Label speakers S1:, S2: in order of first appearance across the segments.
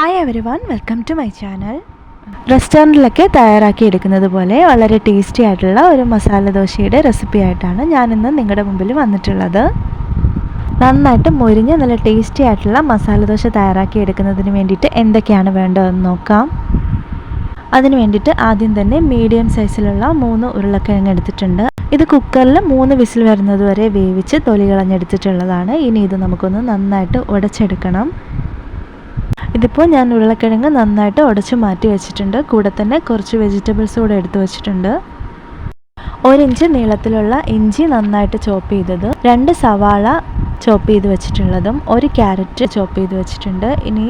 S1: Hi everyone, welcome to my channel. റെസ്റ്റോറൻറ്റിലൊക്കെ തയ്യാറാക്കിയെടുക്കുന്നത് പോലെ വളരെ ടേസ്റ്റി ആയിട്ടുള്ള ഒരു മസാല ദോശയുടെ റെസിപ്പി ആയിട്ടാണ് ഞാനിന്ന് നിങ്ങളുടെ മുമ്പിൽ വന്നിട്ടുള്ളത്. നന്നായിട്ട് മൊരിഞ്ഞ് നല്ല ടേസ്റ്റി ആയിട്ടുള്ള മസാല ദോശ തയ്യാറാക്കിയെടുക്കുന്നതിന് വേണ്ടിയിട്ട് എന്തൊക്കെയാണ് വേണ്ടതെന്ന് നോക്കാം. അതിന് വേണ്ടിയിട്ട് ആദ്യം തന്നെ മീഡിയം സൈസിലുള്ള 3 ഉരുളക്കിഴങ്ങ് എടുത്തിട്ടുണ്ട്. ഇത് കുക്കറിൽ 3 വിസിൽ വരുന്നത് വരെ വേവിച്ച് തൊലി കളഞ്ഞെടുത്തിട്ടുള്ളതാണ്. ഇനി ഇത് നമുക്കൊന്ന് നന്നായിട്ട് ഉടച്ചെടുക്കണം. ഇതിപ്പോൾ ഞാൻ ഉരുളക്കിഴങ്ങ് നന്നായിട്ട് ഉടച്ച് മാറ്റി വെച്ചിട്ടുണ്ട്. കൂടെ തന്നെ കുറച്ച് വെജിറ്റബിൾസ് കൂടെ എടുത്ത് വെച്ചിട്ടുണ്ട്. 1 ഇഞ്ച് നീളത്തിലുള്ള ഇഞ്ചി നന്നായിട്ട് ചോപ്പ് ചെയ്തത്, 2 സവാള ചോപ്പ് ചെയ്ത് വെച്ചിട്ടുള്ളതും, 1 ക്യാരറ്റ് ചോപ്പ് ചെയ്ത് വെച്ചിട്ടുണ്ട്. ഇനി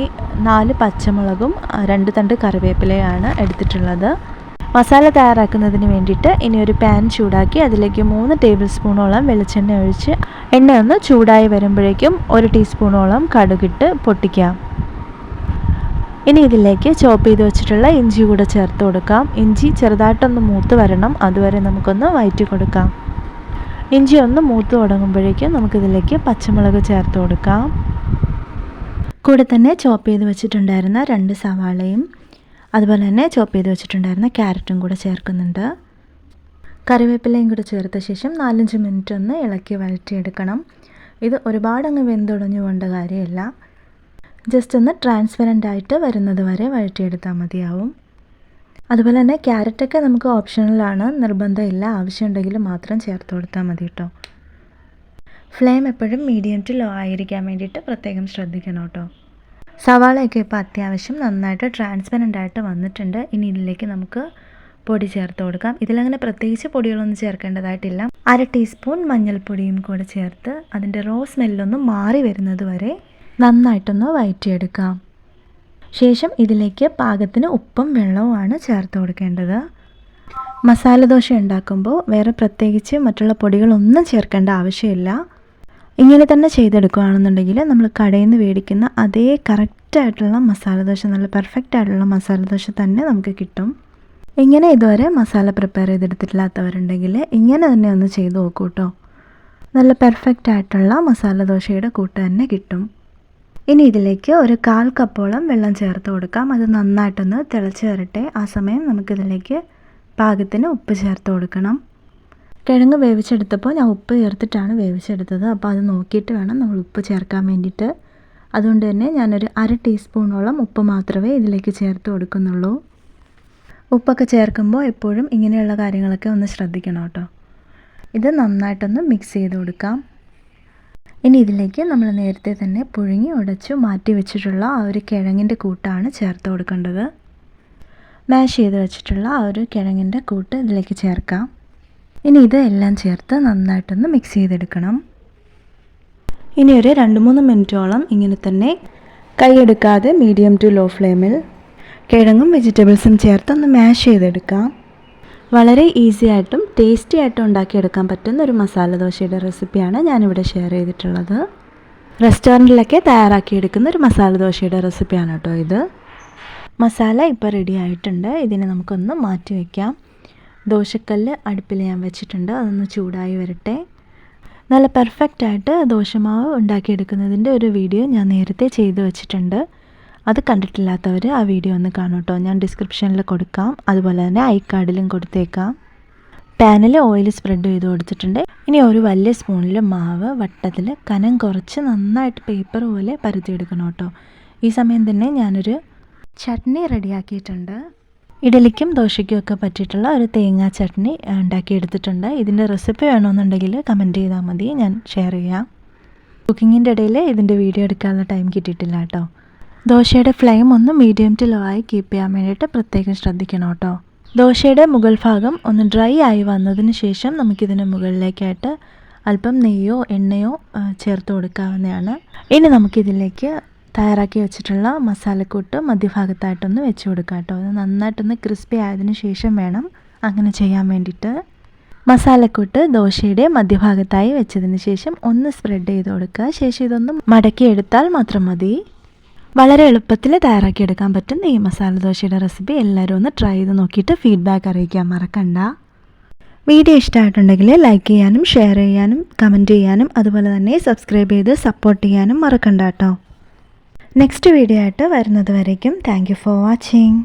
S1: 4 പച്ചമുളകും 2 തണ്ട് കറിവേപ്പിലയാണ് എടുത്തിട്ടുള്ളത്. മസാല തയ്യാറാക്കുന്നതിന് വേണ്ടിയിട്ട് ഇനി ഒരു പാൻ ചൂടാക്കി അതിലേക്ക് 3 ടേബിൾ സ്പൂണോളം വെളിച്ചെണ്ണ ഒഴിച്ച് എണ്ണ ഒന്ന് ചൂടായി വരുമ്പോഴേക്കും 1 ടീസ്പൂണോളം കടുകിട്ട് പൊട്ടിക്കാം. ഇനി ഇതിലേക്ക് ചോപ്പ് ചെയ്ത് വെച്ചിട്ടുള്ള ഇഞ്ചി കൂടെ ചേർത്ത് കൊടുക്കാം. ഇഞ്ചി ചെറുതായിട്ടൊന്ന് മൂത്ത് വരണം, അതുവരെ നമുക്കൊന്ന് വഴറ്റി കൊടുക്കാം. ഇഞ്ചി ഒന്ന് മൂത്ത് തുടങ്ങുമ്പോഴേക്കും നമുക്കിതിലേക്ക് പച്ചമുളക് ചേർത്ത് കൊടുക്കാം. കൂടെ തന്നെ ചോപ്പ് ചെയ്ത് വെച്ചിട്ടുണ്ടായിരുന്ന 2 സവാളയും അതുപോലെ തന്നെ ചോപ്പ് ചെയ്ത് വെച്ചിട്ടുണ്ടായിരുന്ന ക്യാരറ്റും കൂടെ ചേർക്കുന്നുണ്ട്. കറിവേപ്പിലയും കൂടെ ചേർത്ത ശേഷം 4-5 മിനിറ്റ് ഒന്ന് ഇളക്കി വഴറ്റിയെടുക്കണം. ഇത് ഒരുപാടങ്ങ് വെന്തുടഞ്ഞു പോകേണ്ട കാര്യമില്ല, ജസ്റ്റ് ഒന്ന് ട്രാൻസ്പെറൻ്റ് ആയിട്ട് വരുന്നത് വരെ വഴറ്റിയെടുത്താൽ മതിയാവും. അതുപോലെ തന്നെ ക്യാരറ്റൊക്കെ നമുക്ക് ഓപ്ഷണലാണ്, നിർബന്ധമില്ല. ആവശ്യമുണ്ടെങ്കിൽ മാത്രം ചേർത്ത് കൊടുത്താൽ മതി കേട്ടോ. ഫ്ലെയിം എപ്പോഴും മീഡിയം ടു ലോ ആയിരിക്കാൻ വേണ്ടിയിട്ട് പ്രത്യേകം ശ്രദ്ധിക്കണം കേട്ടോ. സവാളയൊക്കെ ഇപ്പോൾ അത്യാവശ്യം നന്നായിട്ട് ട്രാൻസ്പെറൻ്റ് ആയിട്ട് വന്നിട്ടുണ്ട്. ഇനി ഇതിലേക്ക് നമുക്ക് പൊടി ചേർത്ത് കൊടുക്കാം. ഇതിലങ്ങനെ പ്രത്യേകിച്ച് പൊടികളൊന്നും ചേർക്കേണ്ടതായിട്ടില്ല. 1/2 ടീസ്പൂൺ മഞ്ഞൾപ്പൊടിയും കൂടെ ചേർത്ത് അതിൻ്റെ റോ സ്മെല്ലൊന്ന് മാറി വരുന്നത് വരെ നന്നായിട്ടൊന്ന് വഴറ്റിയെടുക്കാം. ശേഷം ഇതിലേക്ക് പാകത്തിന് ഉപ്പും വെള്ളവുമാണ് ചേർത്ത് കൊടുക്കേണ്ടത്. മസാല ദോശ ഉണ്ടാക്കുമ്പോൾ വേറെ പ്രത്യേകിച്ച് മറ്റുള്ള പൊടികളൊന്നും ചേർക്കേണ്ട ആവശ്യമില്ല. ഇങ്ങനെ തന്നെ ചെയ്തെടുക്കുകയാണെന്നുണ്ടെങ്കിൽ നമ്മൾ കടയിൽ നിന്ന് മേടിക്കുന്ന അതേ കറക്റ്റായിട്ടുള്ള മസാല ദോശ, നല്ല പെർഫെക്റ്റ് ആയിട്ടുള്ള മസാല ദോശ തന്നെ നമുക്ക് കിട്ടും. ഇങ്ങനെ ഇതുവരെ മസാല പ്രിപ്പയർ ചെയ്തെടുത്തിട്ടില്ലാത്തവരുണ്ടെങ്കിൽ ഇങ്ങനെ തന്നെ ഒന്ന് ചെയ്ത് നോക്കൂ കേട്ടോ. നല്ല പെർഫെക്റ്റ് ആയിട്ടുള്ള മസാല ദോശയുടെ കൂട്ട് തന്നെ കിട്ടും. ഇനി ഇതിലേക്ക് ഒരു 1/4 കപ്പോളം വെള്ളം ചേർത്ത് കൊടുക്കാം. അത് നന്നായിട്ടൊന്ന് തിളച്ച് വരട്ടെ. ആ സമയം നമുക്കിതിലേക്ക് പാകത്തിന് ഉപ്പ് ചേർത്ത് കൊടുക്കണം. കിഴങ്ങ് വേവിച്ചെടുത്തപ്പോൾ ഞാൻ ഉപ്പ് ചേർത്തിട്ടാണ് വേവിച്ചെടുത്തത്, അപ്പോൾ അത് നോക്കിയിട്ട് വേണം നമ്മൾ ഉപ്പ് ചേർക്കാൻ വേണ്ടിയിട്ട്. അതുകൊണ്ട് തന്നെ ഞാനൊരു 1/2 ടീസ്പൂണോളം ഉപ്പ് മാത്രമേ ഇതിലേക്ക് ചേർത്ത് കൊടുക്കുന്നുള്ളൂ. ഉപ്പൊക്കെ ചേർക്കുമ്പോൾ എപ്പോഴും ഇങ്ങനെയുള്ള കാര്യങ്ങളൊക്കെ ഒന്ന് ശ്രദ്ധിക്കണം കേട്ടോ. ഇത് നന്നായിട്ടൊന്ന് മിക്സ് ചെയ്ത് കൊടുക്കാം. ഇനി ഇതിലേക്ക് നമ്മൾ നേരത്തെ തന്നെ പുഴുങ്ങി ഉടച്ചു മാറ്റി വെച്ചിട്ടുള്ള ആ ഒരു കിഴങ്ങിൻ്റെ കൂട്ടാണ് ചേർത്ത് കൊടുക്കേണ്ടത്. മാഷ് ചെയ്ത് വെച്ചിട്ടുള്ള ആ ഒരു കിഴങ്ങിൻ്റെ കൂട്ട് ഇതിലേക്ക് ചേർക്കാം. ഇനി ഇത് എല്ലാം ചേർത്ത് നന്നായിട്ടൊന്ന് മിക്സ് ചെയ്തെടുക്കണം. ഇനി ഒരു 2-3 മിനിറ്റോളം ഇങ്ങനെ തന്നെ കൈയെടുക്കാതെ മീഡിയം ടു ലോ ഫ്ലെയിമിൽ കിഴങ്ങും വെജിറ്റബിൾസും ചേർത്തൊന്ന് മാഷ് ചെയ്തെടുക്കാം. വളരെ ഈസി ആയിട്ടും ടേസ്റ്റി ആയിട്ടും ഉണ്ടാക്കിയെടുക്കാൻ പറ്റുന്ന ഒരു മസാല ദോശയുടെ റെസിപ്പിയാണ് ഞാനിവിടെ ഷെയർ ചെയ്തിട്ടുള്ളത്. റെസ്റ്റോറൻറ്റിലൊക്കെ തയ്യാറാക്കിയെടുക്കുന്ന ഒരു മസാല ദോശയുടെ റെസിപ്പിയാണ് കേട്ടോ ഇത്. മസാല ഇപ്പോൾ റെഡി ആയിട്ടുണ്ട്. ഇതിനെ നമുക്കൊന്ന് മാറ്റി വയ്ക്കാം. ദോശക്കല്ല് അടുപ്പിൽ ഞാൻ വെച്ചിട്ടുണ്ട്, അതൊന്ന് ചൂടായി വരട്ടെ. നല്ല പെർഫെക്റ്റ് ആയിട്ട് ദോശമാവ് ഉണ്ടാക്കിയെടുക്കുന്നതിൻ്റെ ഒരു വീഡിയോ ഞാൻ നേരത്തെ ചെയ്ത് വെച്ചിട്ടുണ്ട്. അത് കണ്ടിട്ടില്ലാത്തവർ ആ വീഡിയോ ഒന്ന് കാണും കേട്ടോ. ഞാൻ ഡിസ്ക്രിപ്ഷനിൽ കൊടുക്കാം, അതുപോലെ തന്നെ ഐക്കാർഡിലും കൊടുത്തേക്കാം. പാനിൽ ഓയിൽ സ്പ്രെഡ് ചെയ്ത് കൊടുത്തിട്ടുണ്ട്. ഇനി ഒരു വലിയ സ്പൂണിൽ മാവ് വട്ടത്തിൽ കനം കുറച്ച് നന്നായിട്ട് പേപ്പർ പോലെ പരത്തിയെടുക്കണം കേട്ടോ. ഈ സമയം തന്നെ ഞാനൊരു ചട്നി റെഡിയാക്കിയിട്ടുണ്ട്. ഇഡലിക്കും ദോശയ്ക്കും ഒക്കെ പറ്റിയിട്ടുള്ള ഒരു തേങ്ങാ ചട്നി ഉണ്ടാക്കിയെടുത്തിട്ടുണ്ട്. ഇതിൻ്റെ റെസിപ്പി വേണമെന്നുണ്ടെങ്കിൽ കമൻറ്റ് ചെയ്താൽ മതി, ഞാൻ ഷെയർ ചെയ്യാം. കുക്കിങ്ങിൻ്റെ ഇടയിൽ ഇതിൻ്റെ വീഡിയോ എടുക്കാനുള്ള ടൈം കിട്ടിയിട്ടില്ല കേട്ടോ. ദോശയുടെ ഫ്ലെയിം ഒന്ന് മീഡിയം ടു ലോ ആയി കീപ്പ് ചെയ്യാൻ വേണ്ടിയിട്ട് പ്രത്യേകം ശ്രദ്ധിക്കണം കേട്ടോ. ദോശയുടെ മുകൾ ഭാഗം ഒന്ന് ഡ്രൈ ആയി വന്നതിന് ശേഷം നമുക്കിതിന് മുകളിലേക്കായിട്ട് അല്പം നെയ്യോ എണ്ണയോ ചേർത്ത് കൊടുക്കാവുന്നതാണ്. ഇനി നമുക്കിതിലേക്ക് തയ്യാറാക്കി വെച്ചിട്ടുള്ള മസാലക്കൂട്ട് മധ്യഭാഗത്തായിട്ടൊന്ന് വെച്ച് കൊടുക്കാം കേട്ടോ. അത് നന്നായിട്ടൊന്ന് ക്രിസ്പി ആയതിനു ശേഷം വേണം അങ്ങനെ ചെയ്യാൻ വേണ്ടിയിട്ട്. മസാലക്കൂട്ട് ദോശയുടെ മധ്യഭാഗത്തായി വെച്ചതിന് ശേഷം ഒന്ന് സ്പ്രെഡ് ചെയ്ത് കൊടുക്കുക. ശേഷം ഇതൊന്ന് മടക്കിയെടുത്താൽ മാത്രം മതി. വളരെ എളുപ്പത്തിൽ തയ്യാറാക്കിയെടുക്കാൻ പറ്റുന്ന ഈ മസാല ദോശയുടെ റെസിപ്പി എല്ലാവരും ഒന്ന് ട്രൈ ചെയ്ത് നോക്കിയിട്ട് ഫീഡ്ബാക്ക് അറിയിക്കാൻ മറക്കണ്ട. വീഡിയോ ഇഷ്ടമായിട്ടുണ്ടെങ്കിൽ ലൈക്ക് ചെയ്യാനും ഷെയർ ചെയ്യാനും കമൻറ്റ് ചെയ്യാനും അതുപോലെ തന്നെ സബ്സ്ക്രൈബ് ചെയ്ത് സപ്പോർട്ട് ചെയ്യാനും മറക്കണ്ട കേട്ടോ. നെക്സ്റ്റ് വീഡിയോ ആയിട്ട് വരുന്നത് വരയ്ക്കും താങ്ക് യു ഫോർ വാച്ചിങ്.